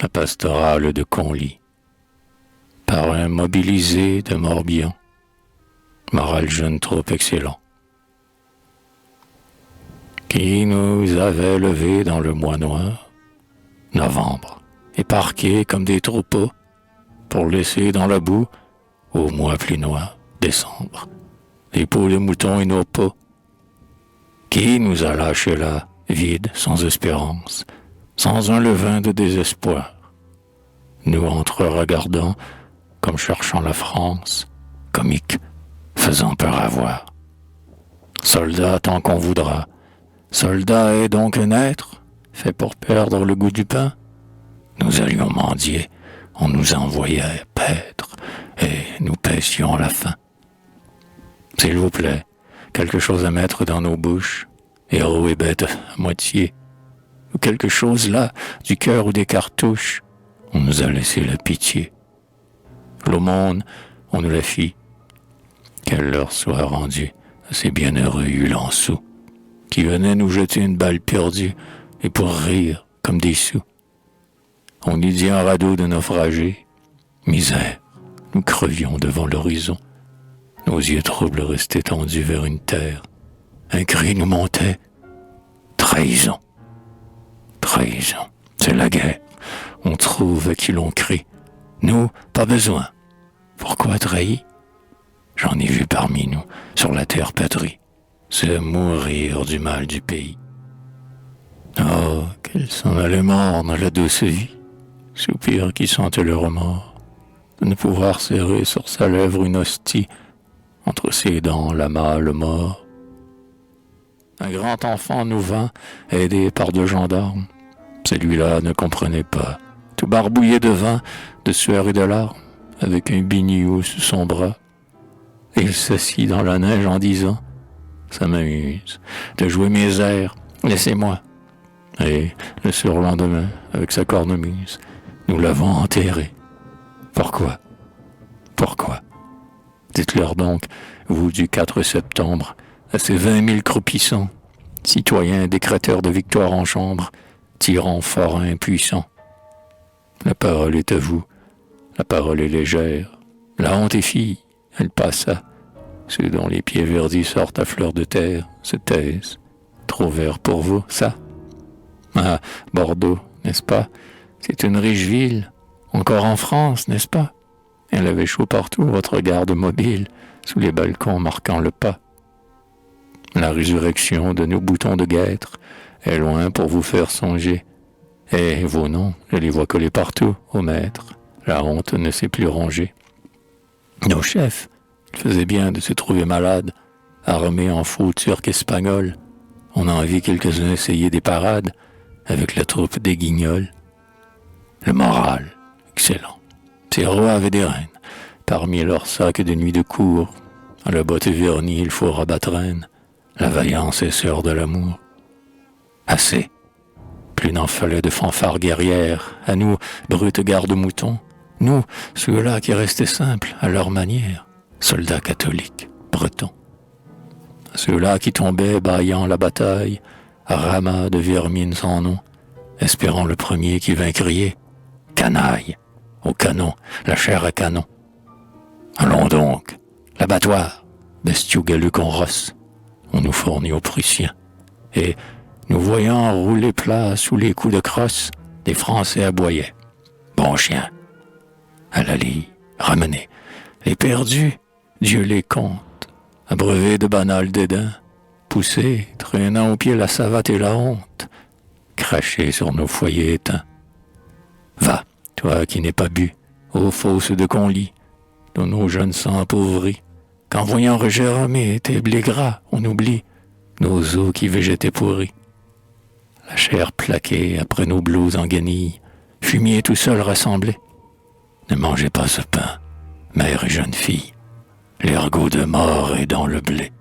la pastorale de Conly, par un mobilisé de Morbihan, moral jeune trop excellent, qui nous avait levés dans le mois noir, novembre, et parqués comme des troupeaux, pour laisser dans la boue, au mois plus noir, décembre, les peaux de moutons et nos peaux, qui nous a lâchés là, vides, sans espérance, sans un levain de désespoir, nous entre-regardant, comme cherchant la France, comique, faisant peur à voir. Soldat tant qu'on voudra, soldat est donc un être, fait pour perdre le goût du pain. Nous allions mendier, on nous envoyait paître, et nous paissions la faim. S'il vous plaît, quelque chose à mettre dans nos bouches, héros et bêtes à moitié, ou quelque chose là, du cœur ou des cartouches, on nous a laissé la pitié. L'aumône, on nous la fit, qu'elle leur soit rendue à ces bienheureux Hulençous, qui venaient nous jeter une balle perdue, et pour rire comme des sous. On eût dit un radeau de naufragés. Misère, nous crevions devant l'horizon. Nos yeux troubles restaient tendus vers une terre. Un cri nous montait. Trahison. Trahison. C'est la guerre. On trouve à qui l'on crie. Nous, pas besoin. Pourquoi trahi? J'en ai vu parmi nous, sur la terre patrie, se mourir du mal du pays. Oh, qu'elle s'en allait morne, la douce vie, soupir qui sentait le remords, de ne pouvoir serrer sur sa lèvre une hostie, entre ses dents la mâle mort. Un grand enfant nous vint, aidé par deux gendarmes. Celui-là ne comprenait pas, tout barbouillé de vin, de sueur et de larmes, avec un biniou sous son bras. Et il s'assit dans la neige en disant « Ça m'amuse de jouer mes airs, laissez-moi. » Et le surlendemain, avec sa cornemuse, nous l'avons enterré. Pourquoi? Pourquoi? Dites-leur donc, vous du 4 septembre, à ces 20 000 croupissants, citoyens décréteurs de victoire en chambre, tyrans forains puissants. La parole est à vous, la parole est légère, la honte est fille, elle passa. Ceux dont les pieds verdis sortent à fleur de terre se taisent. Trop vert pour vous, ça? Ah, Bordeaux, n'est-ce pas? C'est une riche ville, encore en France, n'est-ce pas? Elle avait chaud partout, votre garde mobile, sous les balcons marquant le pas. La résurrection de nos boutons de guêtre est loin pour vous faire songer. Et vos noms, je les vois collés partout, ô maître. La honte ne s'est plus rongée. Nos chefs, ils faisaient bien de se trouver malades, armés en faux turcs espagnols. On en vit quelques-uns essayer des parades avec la troupe des guignols. Le moral, excellent. Ces rois avaient des reines. Parmi leurs sacs de nuit de cour, à la botte vernie, il faut rabattre reine. La vaillance est sœur de l'amour. Assez. Plus n'en fallait de fanfares guerrières. À nous, brutes garde-moutons. Nous, ceux-là qui restaient simples à leur manière. Soldats catholiques, bretons. Ceux-là qui tombaient bâillant la bataille, ramas de vermine sans nom, espérant le premier qui vint crier « Canaille !» au canon, la chair à canon. Allons donc, l'abattoir, bestiaux galeux qu'on rosse, on nous fournit aux Prussiens. Et, nous voyant rouler plat sous les coups de crosse, des Français aboyaient. Bon chien, à la lie, ramenez, les perdus, Dieu les compte, abreuvés de banal dédain, poussés, traînant aux pieds la savate et la honte, crachés sur nos foyers éteints. Va, toi qui n'es pas bu, aux fosses de Conly, dont nos jeunes sang appauvris, qu'en voyant regermer tes blés gras, on oublie nos os qui végétaient pourris. La chair plaquée après nos blouses en guenilles, fumier tout seul rassemblé. Ne mangez pas ce pain, mère et jeune fille, l'ergot de mort est dans le blé.